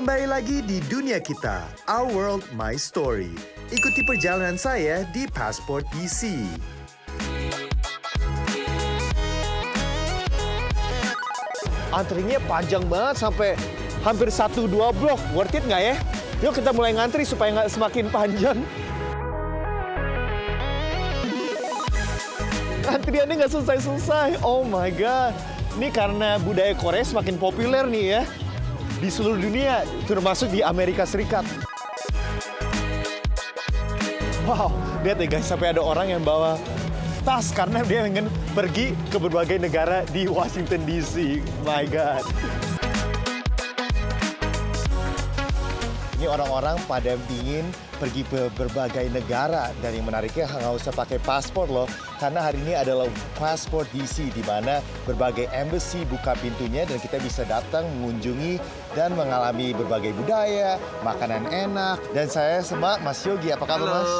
Kembali lagi di dunia kita, Our World My Story. Ikuti perjalanan saya di Passport DC. Antrinya panjang banget sampai hampir 1-2 blok. Worth it nggak ya? Yuk kita mulai ngantri supaya nggak semakin panjang. Antriannya nggak selesai-selesai. Oh my God. Ini karena budaya Korea semakin populer nih ya. Di seluruh dunia, termasuk di Amerika Serikat. Wow, lihat deh guys, sampai ada orang yang bawa tas karena dia ingin pergi ke berbagai negara di Washington DC. My God. Ini orang-orang pada ingin pergi ke berbagai negara. Dan yang menariknya nggak usah pakai paspor loh. Karena hari ini adalah Passport DC, di mana berbagai embassy buka pintunya dan kita bisa datang, mengunjungi, dan mengalami berbagai budaya, makanan enak. Dan saya sama Mas Yogi, apa kabar Mas?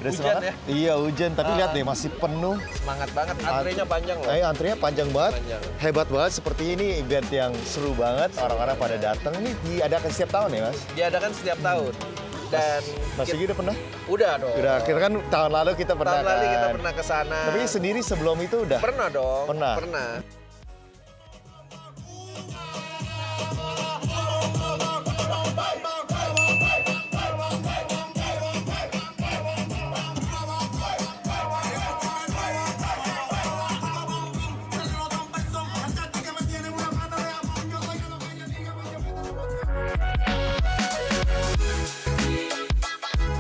Udah Hujan semangat? ya? Iya hujan, tapi lihat deh masih penuh. Semangat banget, antrenya panjang loh. Antrinya panjang banget, Panjang. hebat banget. Seperti ini event yang seru banget, orang-orang pada datang. Ini diadakan setiap tahun ya Mas? Diadakan setiap tahun. Dan Mas Yogi udah pernah? udah dong. Udah, kita kan tahun lalu kita pernah Tahun lalu kita kan? pernah ke sana. Tapi sendiri sebelum itu udah? Pernah dong. Pernah? Pernah.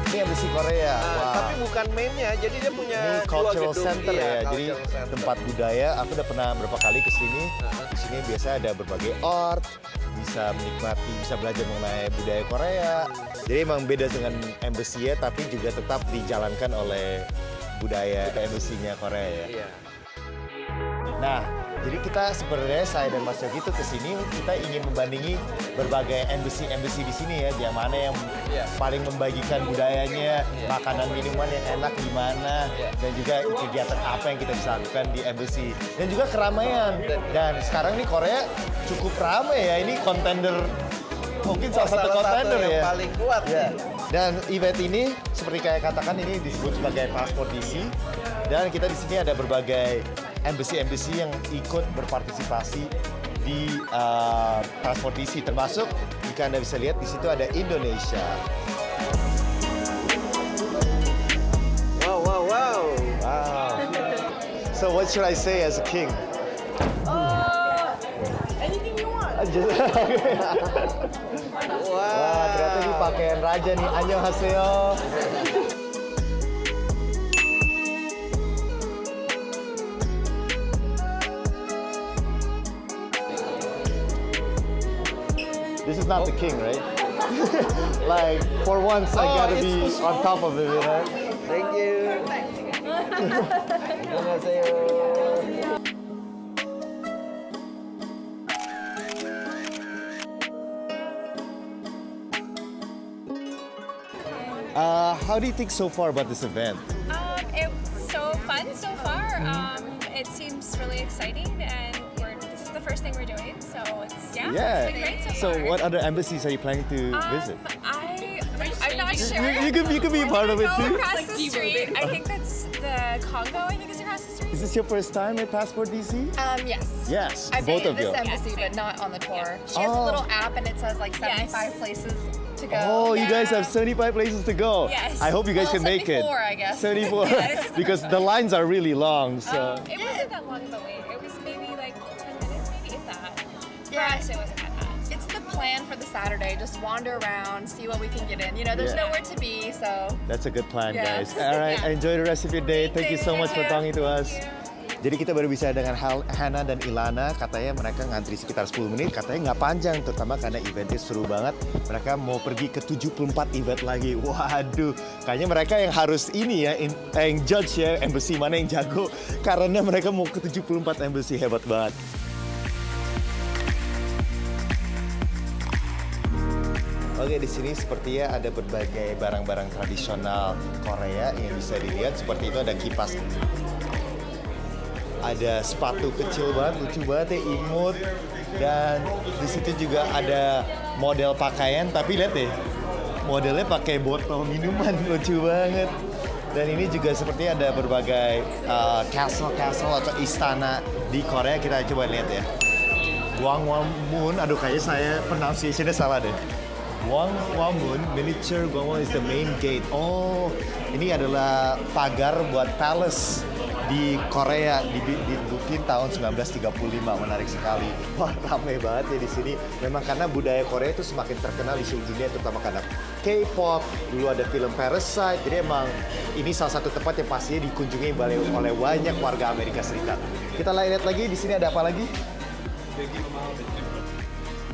Ini embassy Korea. Nah, Wah. tapi bukan mainnya, jadi dia punya Ini dua cultural gedung. center Iya, ya, jadi cultural center. tempat budaya. Aku udah pernah beberapa kali ke sini. Di sini biasa ada berbagai art, bisa menikmati, bisa belajar mengenai budaya Korea. Jadi emang beda dengan embassy ya, tapi juga tetap dijalankan oleh budaya embassy-nya Korea ya. Iya. Nah, jadi kita sebenarnya saya dan Mas Yogi itu ke sini kita ingin membandingi berbagai embassy di sini ya, yang mana yang Iya. paling membagikan budayanya, makanan minuman yang enak di mana, Iya. dan juga kegiatan apa yang kita bisa lakukan di embassy, dan juga keramaian. Dan sekarang nih Korea cukup ramai ya, ini kontender mungkin salah satu kontender yang ya. paling kuat. Ya. Dan event ini seperti kayak katakan ini disebut sebagai Passport DC, dan kita di sini ada berbagai embassy yang ikut berpartisipasi di Passport DC, termasuk jika Anda bisa lihat di situ ada Indonesia. Wow. Wow. So what should I say as a king? Anything you want. Wah, ternyata ini pakaian raja nih. Annyeonghaseyo. This is not the king, right? Like, for once, I gotta it's be so on top of it, right? Thank you. Annyeonghaseyo. How do you think so far about this event? It's so fun so far. It seems really exciting, and this is the first thing we're doing, so it's it's been great so far. what other embassies are you planning to visit? I'm not sure. You could be a part of it Go too. across the street. I think that's the Congo. I think is across the street. Is this your first time at Passport DC? Yes. Yes, I've both been of to you. this embassy, Yes, but not on the tour. She has a Oh. little app, and it says like 75 Yes. places to go. Oh, you guys Yeah. have 75 places to go. Yes. I hope you guys Well, can make it. 74, I guess. 74, Yes. because the lines are really long. So. It wasn't that long of a wait. It was maybe like 10 minutes, maybe if that. For Yeah. us, it wasn't that bad. It's the plan for the Saturday. Just wander around, see what we can get in. You know, there's Yeah. nowhere to be, so. That's a good plan, Yeah. guys. All right, Yeah. enjoy the rest of your day. Thank you so much for talking to us. Jadi kita baru bisa dengan Hana dan Ilana, katanya mereka ngantri sekitar 10 menit, katanya nggak panjang, terutama karena eventnya seru banget. Mereka mau pergi ke 74 event lagi. Waduh, kayaknya mereka yang harus ini ya, yang judge ya, embassy mana yang jago. Karena mereka mau ke 74 embassy, hebat banget. Oke, di sini sepertinya ada berbagai barang-barang tradisional Korea yang bisa dilihat. Seperti itu ada kipas. ada sepatu kecil banget, lucu banget ya, imut. Dan di situ juga ada model pakaian, tapi lihat deh, modelnya pakai botol minuman, lucu banget. Dan ini juga sepertinya ada berbagai castle atau istana di Korea. Kita coba lihat ya. Gwanghwamun, aduh kayaknya saya pronunciation-nya salah deh. Gwanghwamun Miniature Gwanghwamun is the main gate. Oh, ini adalah pagar buat palace di Korea, dibikin tahun 1935, menarik sekali. Wah, ramai banget ya di sini. Memang karena budaya Korea itu semakin terkenal di seluruh dunia, terutama karena K-pop. Dulu ada film Parasite, jadi emang ini salah satu tempat yang pastinya dikunjungi oleh banyak warga Amerika Serikat. Kita lihat lagi di sini ada apa lagi?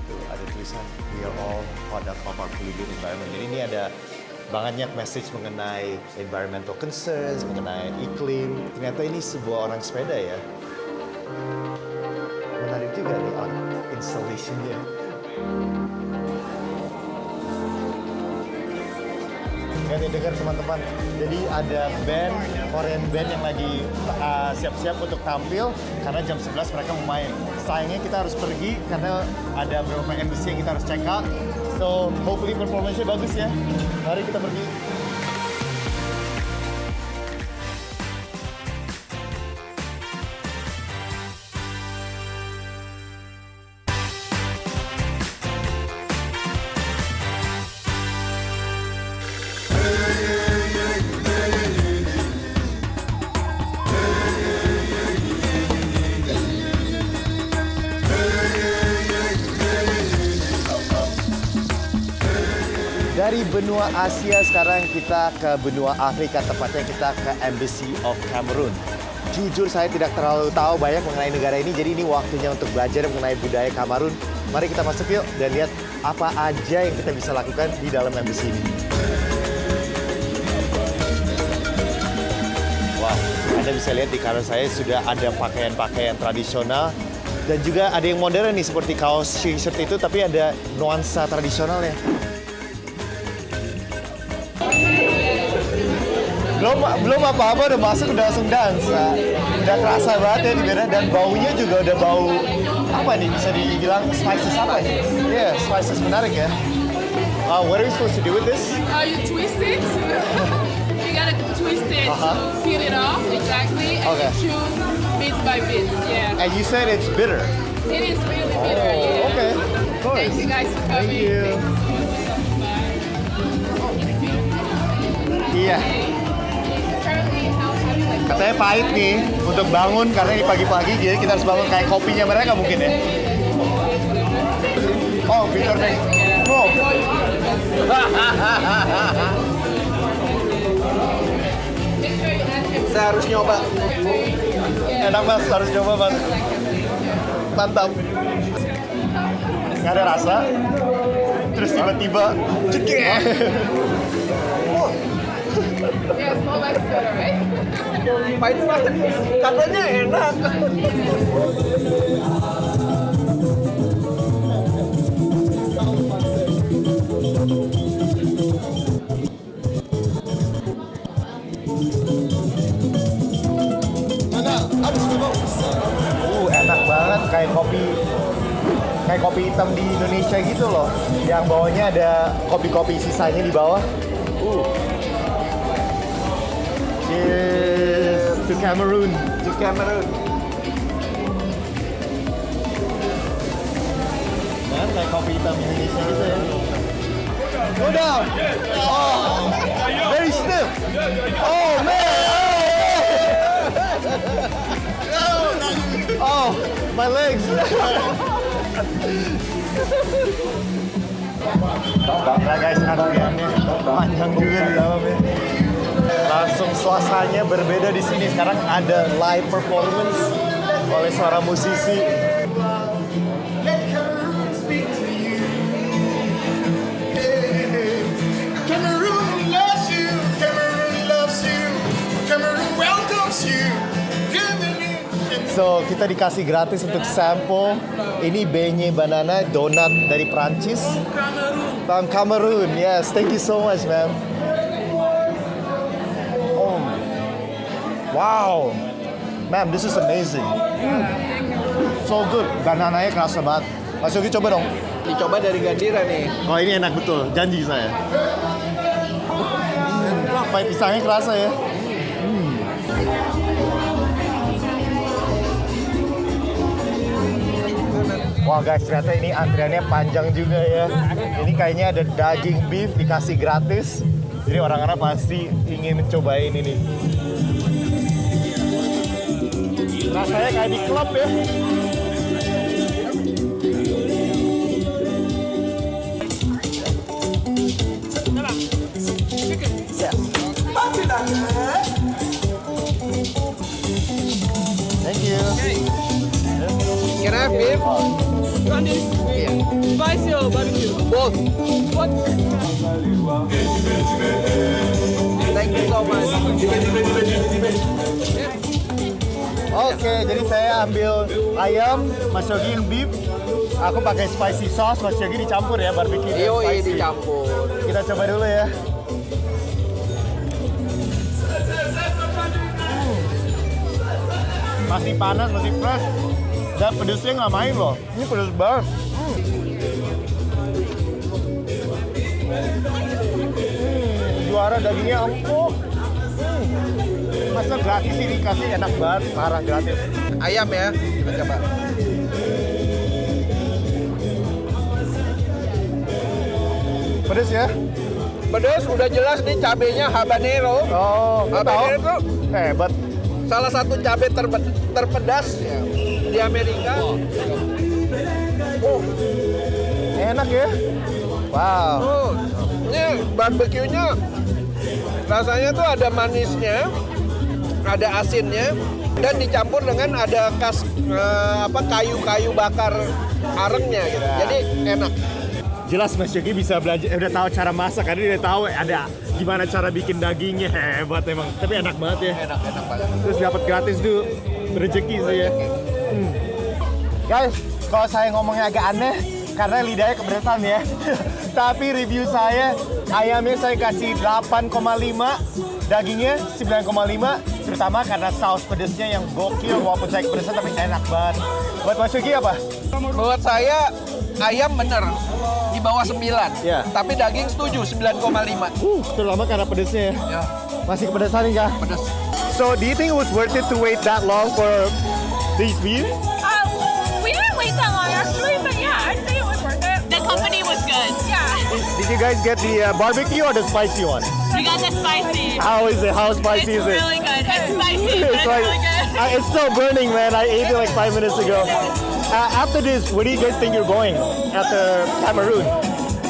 Tuh, ada tulisan We are all part of our polluted environment. Jadi ini ada banyak message mengenai environmental concerns, mengenai iklim. Ternyata ini sebuah orang sepeda ya. Menarik juga nih art installation-nya. Kalian dengar teman-teman, jadi ada band, Korean band yang lagi siap-siap untuk tampil karena jam 11 mereka mau main. Sayangnya kita harus pergi karena ada beberapa embassy yang kita harus check out. So, hopefully performance-nya bagus ya. Mari kita pergi. Dari benua Asia sekarang kita ke benua Afrika, tepatnya kita ke Embassy of Cameroon. Jujur saya tidak terlalu tahu banyak mengenai negara ini, jadi ini waktunya untuk belajar mengenai budaya Kamerun. Mari kita masuk yuk dan lihat apa aja yang kita bisa lakukan di dalam embassy ini. Wow, Anda bisa lihat di kanan saya sudah ada pakaian-pakaian tradisional dan juga ada yang modern nih seperti kaos t-shirt itu, tapi ada nuansa tradisionalnya. Belum apa-apa udah masuk udah langsung dance. Nah, udah kerasa banget ya di beda dan baunya juga udah bau apa nih, bisa dibilang spices apa ya? Yeah, spices, menarik ya. What are we supposed to do with this? You twist it. You gotta twist it to peel it off exactly, and Okay. you chew bit by bit. Yeah. And you said it's bitter. It is really bitter. Yeah. Okay. Of course. Thank you guys for coming. Thank you. Iya. Katanya pahit nih untuk bangun karena ini pagi-pagi, jadi kita harus bangun kayak kopinya mereka mungkin ya. Oh, bitter nih. Oh. Saya harus nyoba. Enak mas, harus coba mas. Mantap. Nggak ada rasa. Terus tiba-tiba cekik. Yeah, it's more like soda, right? Pahit banget. Katanya enak. Enak banget kayak kopi hitam di Indonesia gitu loh. Yang bawahnya ada kopi-kopi sisanya di bawah. Cheers to Cameroon. Di Cameroon. Nah, kayak kopi hitam Indonesia gitu ya. Go down. Oh, very stiff. Oh man. Oh, my legs. Nah guys, antriannya panjang juga di dalamnya. Langsung suasananya berbeda di sini. Sekarang ada live performance oleh seorang musisi. Cameroon loves you, Cameroon loves you, Cameroon welcomes you. So, kita dikasih gratis untuk sample. Ini beignet banana donat dari Prancis. From Cameroon, yes. Thank you so much, man. Oh, wow. Ma'am, this is amazing. So good. Banananya kerasa banget. Mas Yogi coba dong. Dicoba dari Gandira nih. Oh ini enak betul, janji saya. Wah, pahit pisangnya kerasa ya. Wah guys, ternyata ini antriannya panjang juga ya. Ini kayaknya ada daging beef dikasih gratis. Jadi orang-orang pasti ingin mencobain ini. Rasanya kayak di klub ya. Thank you. Can I have beef? Spicy or barbecue? Both. What? Thank you so much. Oke, jadi saya ambil ayam, Mas Yogi beef. Aku pakai spicy sauce, Mas Yogi dicampur ya, barbecue dan Yoi, spicy. dicampur. Kita coba dulu ya. Masih panas, masih fresh. Dan pedesnya nggak main loh. Ini pedes banget. Juara dagingnya empuk. Masa gratis ini kasih enak banget, parah gratis. Ayam ya, kita coba. Pedes ya? Pedas, udah jelas nih cabenya habanero. Oh, nggak tahu. Habanero tuh Hebat. salah satu cabai terpedas ya, di Amerika. Oh, Enak ya? Wow. ini barbeque-nya rasanya tuh ada manisnya, ada asinnya, dan dicampur dengan ada kayu-kayu bakar arengnya gitu. Jadi enak. Jelas Mas Yogi bisa belajar, udah tahu cara masak, karena dia udah tahu ada gimana cara bikin dagingnya, hebat emang. Tapi enak banget ya. Enak banget. Terus dapat gratis tuh, rezeki sih ya. Guys, kalau saya ngomongnya agak aneh, karena lidahnya keberesan ya. Tapi review saya, ayamnya saya kasih 8,5, dagingnya 9,5, terutama karena saus pedesnya yang gokil, walaupun saya keberesan tapi enak banget. Buat Mas Yogi apa? Buat saya ayam bener di bawah 9, Ya. tapi daging setuju 9,5. Terutama karena pedesnya ya. Ya, Masih kepedesan nih kah? pedas. So, do you think it was worth it to wait that long for these beef? We didn't wait that long actually, but yeah, I'd say it was worth it. The company was good. Yeah. Did you guys get the barbecue or the spicy one? We got the spicy. How is it? How spicy It's is it? really good. It's spicy, but it's like, really good. it's still burning, man. I ate it like 5 minutes ago. After this, where do you guys think you're going? After Cameroon?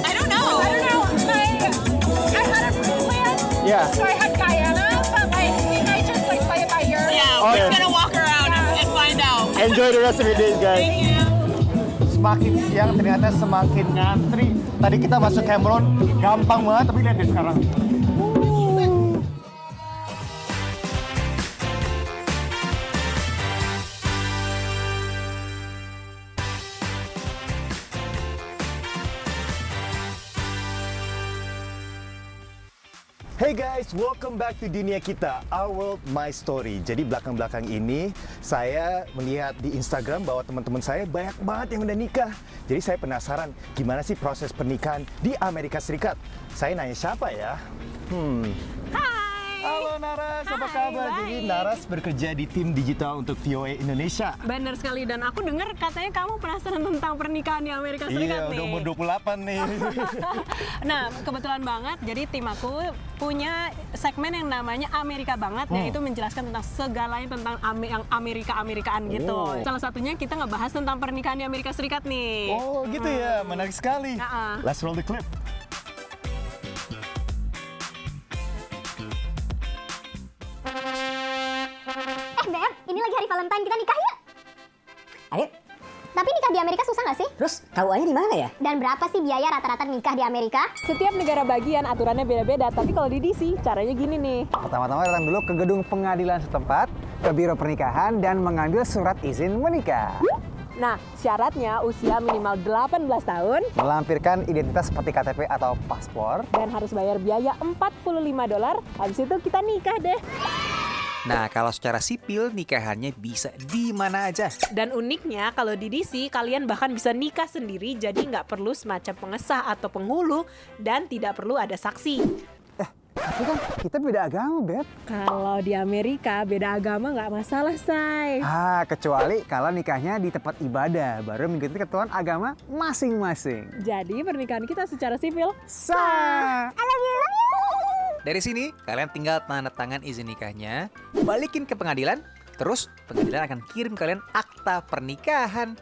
I don't know. I don't know. I had a plan. Yeah. So I had Guyana, but like we might just like play it by ear. Yeah, Okay. we're gonna walk around and find out. Enjoy the rest of your days, guys. Thank you. Semakin siang ternyata semakin ngantri. Tadi kita masuk Cameroon, gampang banget, tapi lihat deh sekarang. Hey guys, welcome back to dunia kita, Our World, My Story. Jadi belakang-belakang ini saya melihat di Instagram bahwa teman-teman saya banyak banget yang udah nikah. Jadi saya penasaran gimana sih proses pernikahan di Amerika Serikat. Saya nanya siapa ya? Halo Naras, apa kabar? Jadi Naras bekerja di tim digital untuk VOA Indonesia. Bener sekali, dan aku dengar katanya kamu penasaran tentang pernikahan di Amerika Serikat Iya, nih. udah umur 28 nih. Nah, kebetulan banget, jadi tim aku punya segmen yang namanya Amerika Banget, yaitu menjelaskan tentang segalanya tentang yang Amerika-Amerikaan gitu. Salah satunya kita ngebahas tentang pernikahan di Amerika Serikat nih. Oh gitu ya, menarik sekali. Nah, Let's roll the clip. Beb, ini lagi hari Valentine, kita nikah yuk. Ayo, Tapi nikah di Amerika susah nggak sih? terus KUA-nya di mana ya? Dan berapa sih biaya rata-rata nikah di Amerika? Setiap negara bagian aturannya beda-beda, tapi kalau di DC caranya gini nih. Pertama-tama datang dulu ke gedung pengadilan setempat, ke biro pernikahan, dan mengambil surat izin menikah. Nah, syaratnya usia minimal 18 tahun Melampirkan identitas seperti KTP atau paspor. dan harus bayar biaya $45. Habis itu kita nikah deh. Nah, kalau secara sipil, nikahannya bisa di mana aja. Dan uniknya, kalau di DC, kalian bahkan bisa nikah sendiri, jadi nggak perlu semacam pengesah atau penghulu, dan tidak perlu ada saksi. Tapi kan kita beda agama, Beb. Kalau di Amerika, beda agama nggak masalah, Say. Kecuali kalau nikahnya di tempat ibadah, baru mengikuti ketentuan agama masing-masing. Jadi pernikahan kita secara sipil sah. I love you. Dari sini, kalian tinggal tanda tangan izin nikahnya, balikin ke pengadilan, terus pengadilan akan kirim kalian akta pernikahan.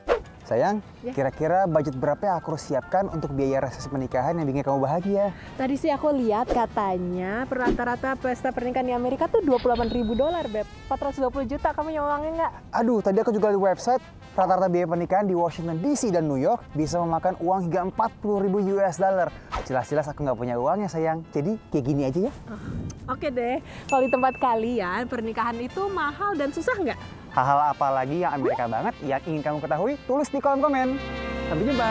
Sayang, kira-kira budget berapa yang aku harus siapkan untuk biaya resepsi pernikahan yang bikin kamu bahagia? Tadi sih aku lihat katanya rata-rata pesta pernikahan di Amerika tuh $28.000, Beb. 420 juta, kamu nyawangin nggak? Aduh, tadi aku juga di website, rata-rata biaya pernikahan di Washington DC dan New York bisa memakan uang hingga $40.000. Jelas-jelas aku nggak punya uangnya, sayang. Jadi kayak gini aja ya. Oke deh, kalau di tempat kalian pernikahan itu mahal dan susah nggak? Hal-hal apa lagi yang Amerika banget yang ingin kamu ketahui, tulis di kolom komen. Sampai jumpa.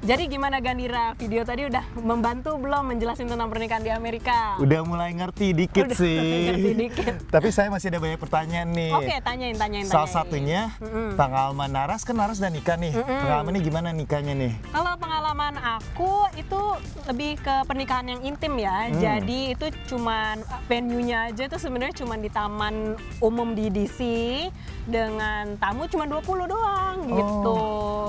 Jadi gimana Gandira? Video tadi udah membantu belum menjelasin tentang pernikahan di Amerika? Udah mulai ngerti dikit sih. Ngerti dikit. Tapi saya masih ada banyak pertanyaan nih. Oke, tanyain. Salah satunya, pengalaman Naras, kan Naras udah nikah nih. Pengalamannya gimana nikahnya nih? Kalau pengalaman aku itu lebih ke pernikahan yang intim ya. Jadi itu cuman venue-nya aja tuh sebenarnya cuman di taman umum di DC dengan tamu cuma 20 doang gitu.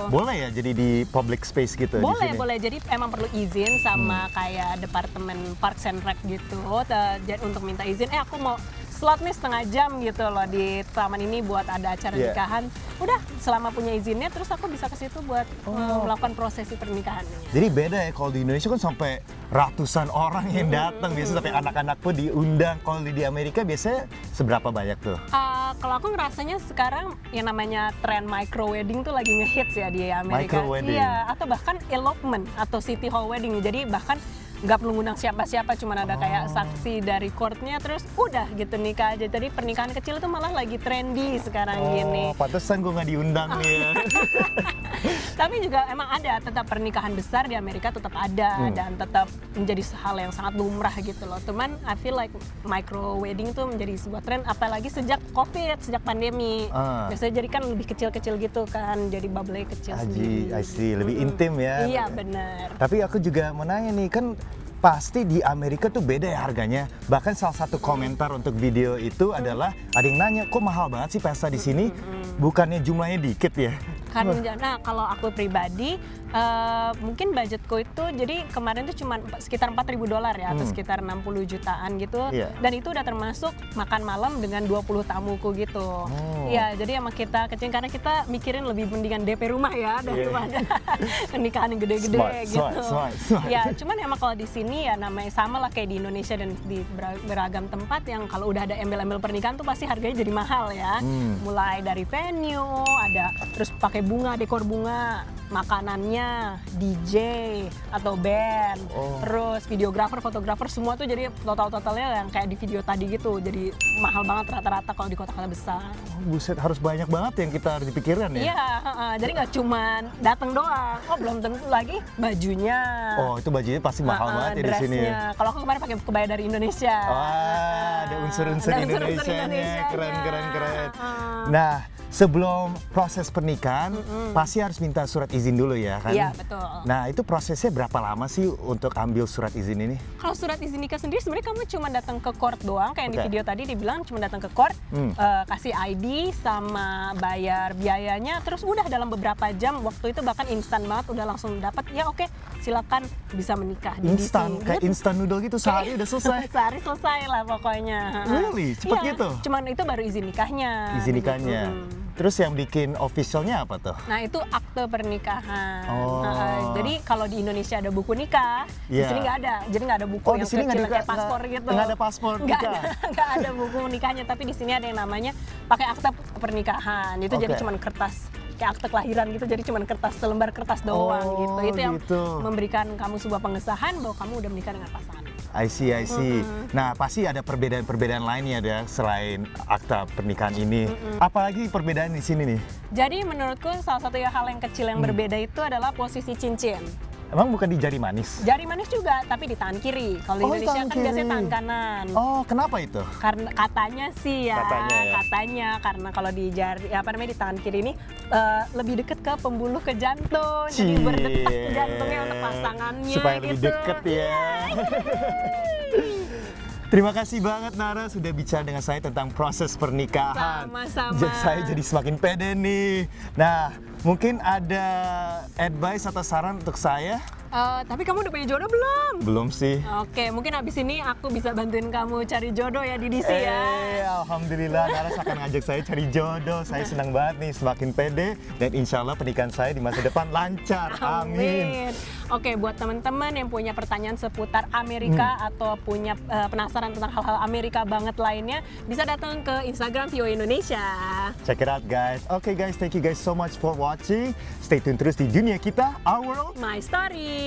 Boleh ya jadi di public space gitu? Boleh. Jadi emang perlu izin sama kayak departemen Parks and Rec gitu untuk minta izin. Aku mau slot nih setengah jam gitu loh di taman ini buat ada acara nikahan. Udah, selama punya izinnya terus aku bisa ke situ buat melakukan prosesi pernikahannya. Jadi beda ya, kalau di Indonesia kan sampai ratusan orang yang datang, biasanya sampai anak-anak pun diundang. Kalau di Amerika biasanya seberapa banyak tuh? Kalau aku ngerasanya sekarang yang namanya tren micro wedding tuh lagi ngehits ya di Amerika. Micro wedding. Iya, atau bahkan elopement atau city hall wedding. Jadi bahkan nggak perlu ngundang siapa-siapa, cuman ada kayak saksi dari courtnya, terus udah gitu nikah aja. Jadi pernikahan kecil itu malah lagi trendy sekarang gini. Pantesan gue nggak diundang nih ya. Tapi juga emang ada, tetap pernikahan besar di Amerika tetap ada dan tetap menjadi hal yang sangat lumrah gitu loh. Cuman I feel like micro wedding itu menjadi sebuah tren, apalagi sejak COVID, sejak pandemi. Biasanya jadi kan lebih kecil-kecil gitu kan, jadi bubble kecil sendiri. I see, lebih intim ya. Iya benar. Tapi aku juga mau nanya nih, kan pasti di Amerika tuh beda ya harganya. Bahkan salah satu komentar untuk video itu adalah ada yang nanya, kok mahal banget sih pesta di sini? Bukannya jumlahnya dikit ya? Nah, kalau aku pribadi, mungkin budgetku itu, jadi kemarin tuh cuma sekitar $4.000 ya, atau sekitar 60 jutaan gitu. Dan itu udah termasuk makan malam dengan 20 tamuku gitu. Ya, jadi emang kita kecil, karena kita mikirin lebih mendingan DP rumah ya, daripada pernikahan yang gede-gede gitu. Smart. Ya, cuman emang kalau di sini ya namanya sama lah kayak di Indonesia dan di beragam tempat yang kalau udah ada embel-embel pernikahan tuh pasti harganya jadi mahal ya. Mulai dari venue, ada terus pakai bunga, dekor bunga, makanannya, DJ atau band, terus videografer, fotografer, semua tuh jadi totalnya yang kayak di video tadi gitu. Jadi mahal banget rata-rata kalau di kota-kota besar. Buset, harus banyak banget yang kita harus dipikirkan ya? Iya, jadi nggak cuman datang doang. Belum tentu lagi bajunya. Itu bajunya pasti mahal banget ya di sini ya? Kalau aku kemarin pakai kebaya dari Indonesia. Wah, ada unsur-unsur Indonesianya. Keren. Nah, sebelum proses pernikahan, pasti harus minta surat izin dulu ya kan? Iya, betul. Nah, itu prosesnya berapa lama sih untuk ambil surat izin ini? Kalau surat izin nikah sendiri sebenarnya kamu cuma datang ke court doang, kayak di video tadi dibilang cuma datang ke court, kasih ID sama bayar biayanya, terus udah dalam beberapa jam, waktu itu bahkan instan banget, udah langsung dapat, ya oke, silakan bisa menikah di Instan, kayak instan noodle gitu, sehari udah selesai? Sehari selesai lah pokoknya. Really? Cepet gitu? Cuman itu baru izin nikahnya. Izin nikahnya. Terus yang bikin officialnya apa tuh? Nah, itu akte pernikahan. Jadi kalau di Indonesia ada buku nikah, di sini nggak ada. Jadi nggak ada buku yang kecil kayak paspor gitu. Nggak ada paspor nikah? Nggak ada buku nikahnya, tapi di sini ada yang namanya pakai akte pernikahan. Itu jadi cuma kertas, kayak akte kelahiran gitu, jadi cuma kertas, selembar kertas doang gitu. Itu yang memberikan kamu sebuah pengesahan bahwa kamu udah menikah dengan pasangan. I see. Nah, pasti ada perbedaan-perbedaan lainnya ya selain akta pernikahan ini. Apalagi perbedaan di sini nih? Jadi menurutku salah satu hal yang kecil yang berbeda itu adalah posisi cincin. Emang bukan di jari manis? Jari manis juga, tapi di tangan kiri. Kalau di Indonesia tangan kan biasanya kiri. tangan kanan. Oh, kenapa itu? Karena katanya sih ya, Katanya ya. karena kalau di jari di tangan kiri ini lebih deket ke pembuluh ke jantung, jadi berdetak jantungnya untuk pasangannya. Supaya lebih gitu. deket ya. Terima kasih banget Nara sudah bicara dengan saya tentang proses pernikahan. Sama-sama. Saya jadi semakin pede nih. Nah, mungkin ada advice atau saran untuk saya? Tapi kamu udah punya jodoh belum? Belum sih. Oke, mungkin abis ini aku bisa bantuin kamu cari jodoh ya di DC ya. Alhamdulillah Naras akan ngajak saya cari jodoh. Saya senang banget nih, semakin pede. Dan insya Allah pernikahan saya di masa depan lancar. Amin. Oke, buat teman-teman yang punya pertanyaan seputar Amerika atau punya penasaran tentang hal-hal Amerika banget lainnya, bisa datang ke Instagram VOA Indonesia. Check it out guys. Oke guys, thank you guys so much for watching. Stay tune terus di dunia kita, Our World, My Story.